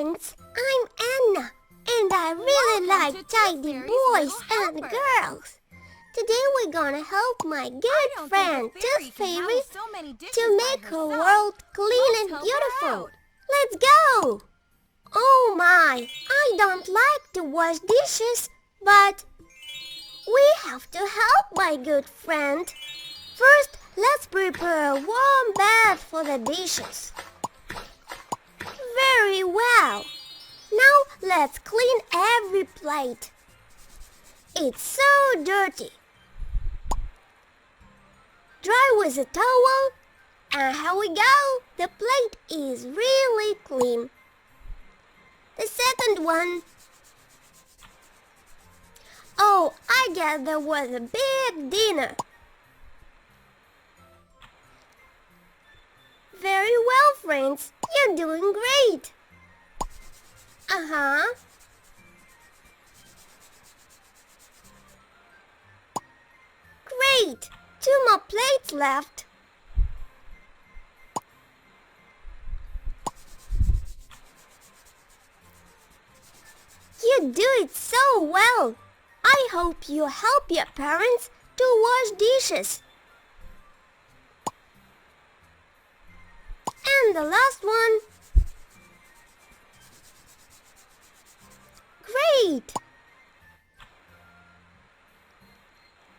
friends, I'm Anna, and I really like tidy boys and girls. Today we're gonna help my good friend Tooth Fairy to make her world clean and beautiful. Let's go! Oh my, I don't like to wash dishes, but we have to help my good friend. First, let's prepare a warm bath for the dishes. Very well. Now let's clean every plate. It's so dirty. Dry with a towel, and here we go. The plate is really clean. The second one. Oh, I guess there was a big dinner. Very well, friends. You're doing great. Great. 2 more plates left. You do it so well. I hope you help your parents to wash dishes. And the last one. Great!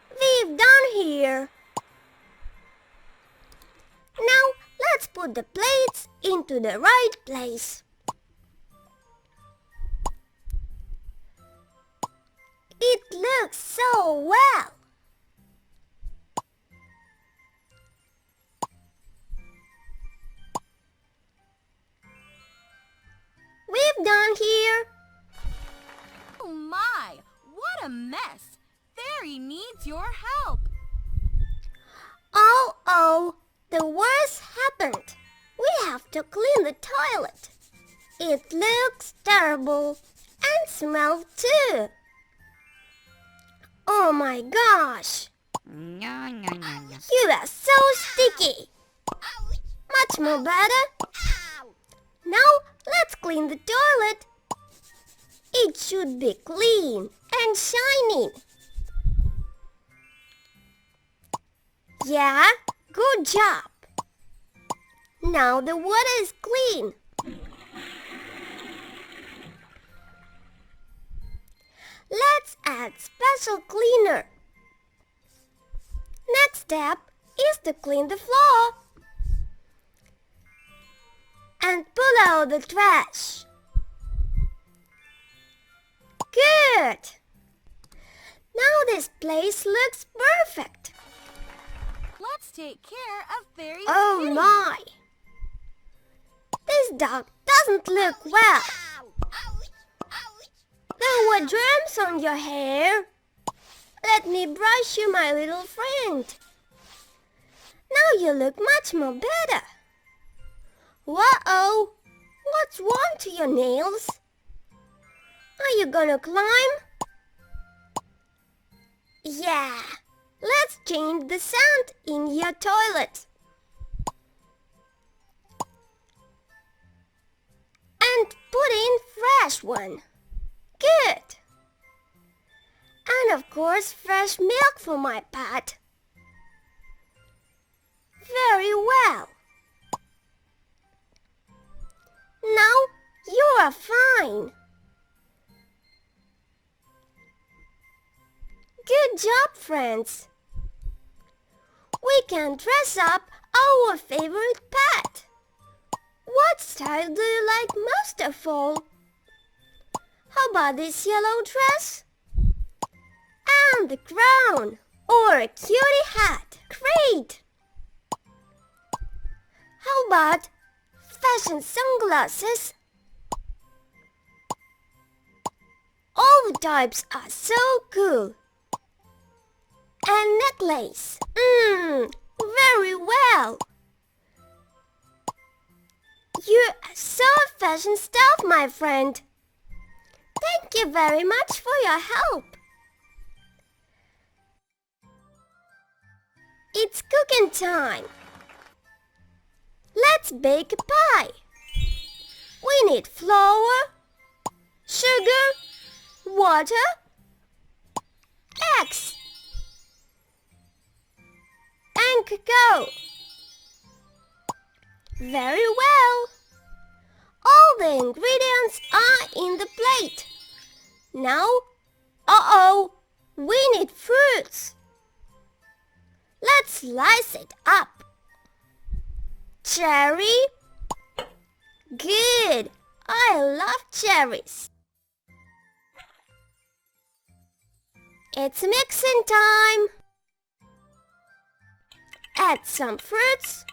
We've done here. Now let's put the plates into the right place. It looks so well. We've done here. Oh my, what a mess! Fairy needs your help. Oh, the worst happened. We have to clean the toilet. It looks terrible and smells too. Oh my gosh! You are so sticky. Much more better. Now let's clean the toilet. It should be clean and shining. Yeah, good job. Now the water is clean. Let's add special cleaner. Next step is to clean the floor and pull out the trash. Good! Now this place looks perfect. Let's take care of Fairy's Oh kitty. my! This dog doesn't look well. There were germs on your hair. Let me brush you, my little friend. Now you look much more better. Whoa! What's wrong to your nails? Are you gonna climb? Yeah, let's change the sand in your toilet. And put in fresh one. Good. And of course, fresh milk for my pet. Very well. Now you are fine. Good job, friends. We can dress up our favorite pet. What style do you like most of all? How about this yellow dress? And the crown or a cutie hat? Great! How about fashion sunglasses? All the types are so cool. And necklace. Very well. You are so fashion stuff, my friend. Thank you very much for your help. It's cooking time. Let's bake a pie. We we need flour, sugar, water, eggs, and cacao. Very well. All the ingredients are in the plate. Now, we need fruits. Let's slice it up. Cherry. Good. I love cherries. It's mixing time. Add some fruits.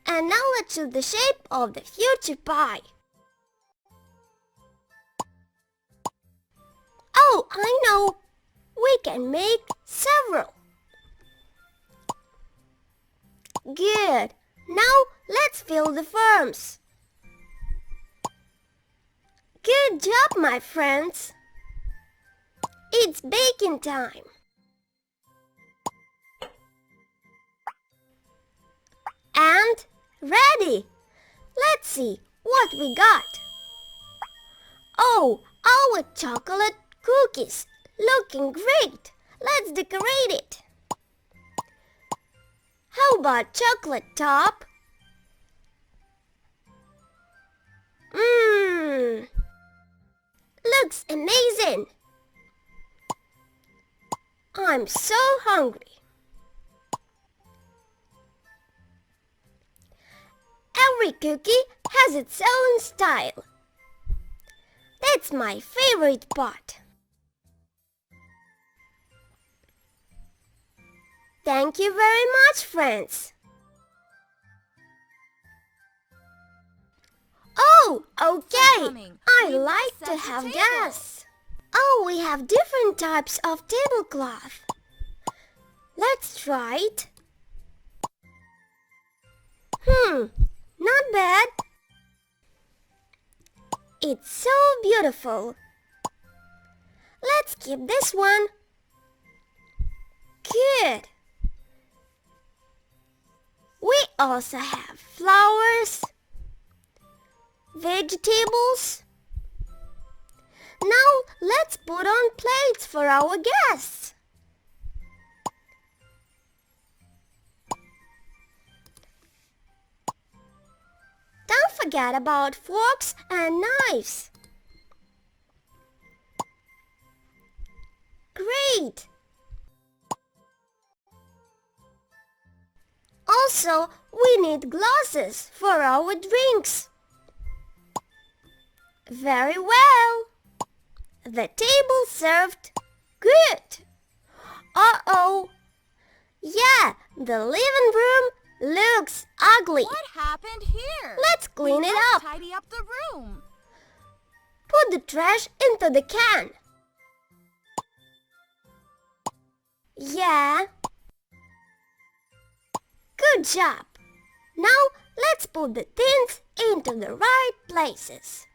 And now let's choose the shape of the future pie. Oh, I know. We can make several. Good. Now let's fill the forms. Good job, my friends. It's baking time. And ready. Let's see what we got. Oh, our chocolate cookies. Looking great. Let's decorate it. How about chocolate top? Looks amazing. I'm so hungry. Every cookie has its own style. That's my favorite part. Thank you very much, friends. Oh, okay. I like to have gas. Oh, we have different types of tablecloth. Let's try it. Not bad. It's so beautiful. Let's keep this one. Good. We also have flowers, vegetables. Now let's put on plates for our guests. Don't forget about forks and knives. Great! Also, we need glasses for our drinks. Very well. The table served. Good. Uh-oh. Yeah, the living room looks ugly. What happened here? Let's clean it up. Tidy up the room. Put the trash into the can. Yeah. Good job. Now let's put the things into the right places.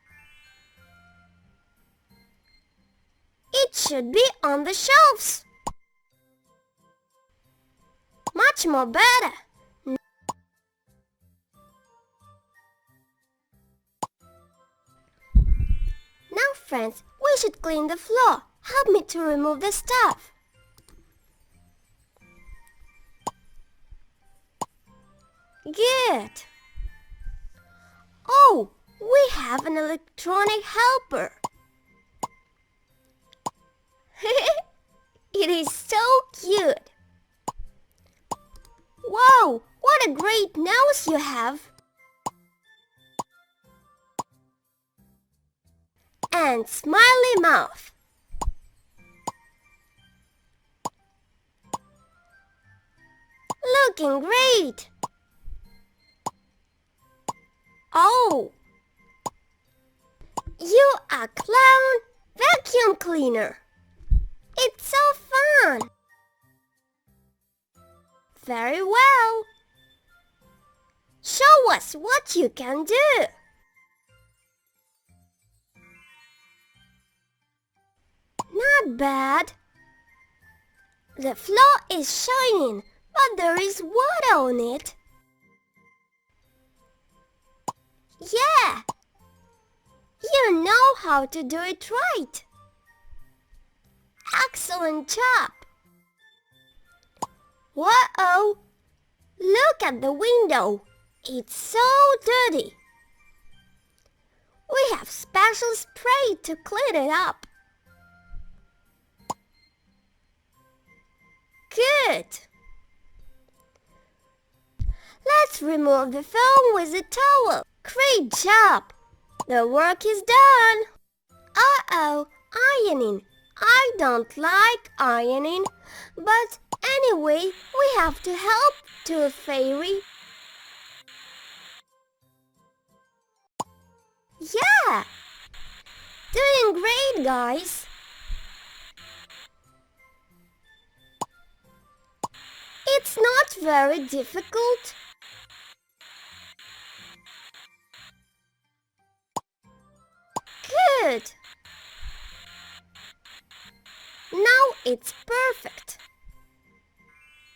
It should be on the shelves. Much more better. Now, friends, we should clean the floor. Help me to remove the stuff. Good. Oh, we have an electronic helper. It is so cute. Wow, what a great nose you have. And smiley mouth. Looking great. Oh, you are clown vacuum cleaner. It's so fun. Very well. Show us what you can do. Not bad. The floor is shining, but there is water on it. Yeah! You know how to do it right! Excellent job! Whoa! Look at the window! It's so dirty! We have special spray to clean it up. Good! Let's remove the foam with a towel. Great job! The work is done. Uh-oh, ironing. I don't like ironing, but anyway, we have to help Tooth Fairy. Yeah! Doing great, guys. It's not very difficult. Good. Now it's perfect.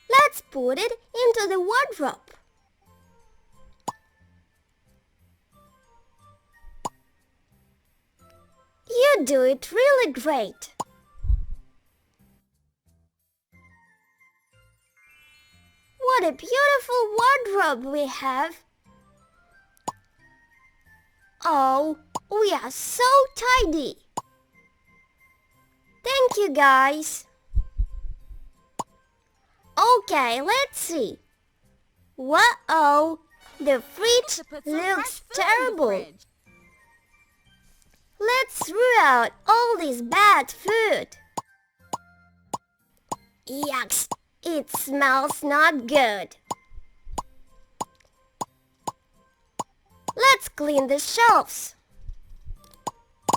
Let's put it into the wardrobe. You do it really great. What a beautiful wardrobe we have. Oh, we are so tidy. Thank you, guys. Okay, let's see. Whoa, the fridge looks terrible. Let's throw out all this bad food. Yucks, it smells not good. Let's clean the shelves.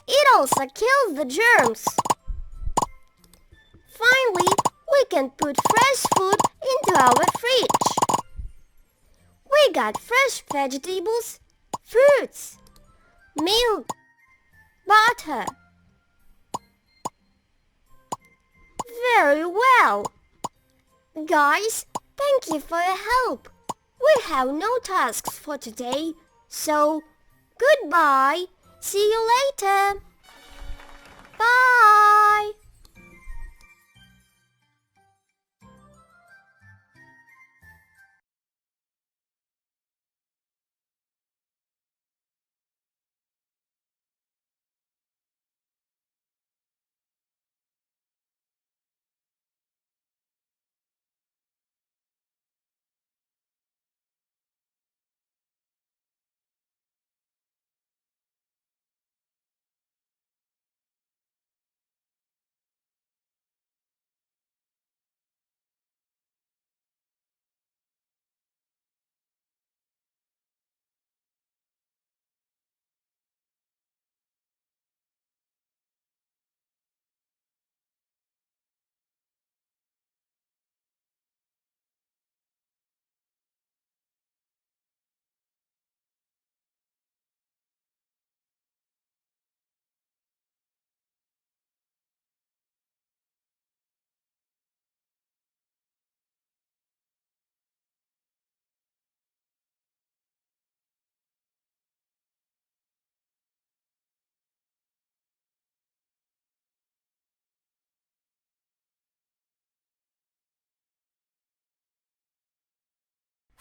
It also kills the germs. Finally, we can put fresh food into our fridge. We got fresh vegetables, fruits, milk, butter. Very well. Guys, thank you for your help. We have no tasks for today, so goodbye. See you later. Bye.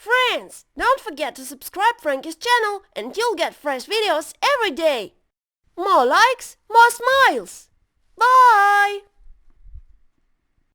Friends, don't forget to subscribe Frankie's channel and you'll get fresh videos every day. More likes, more smiles. Bye!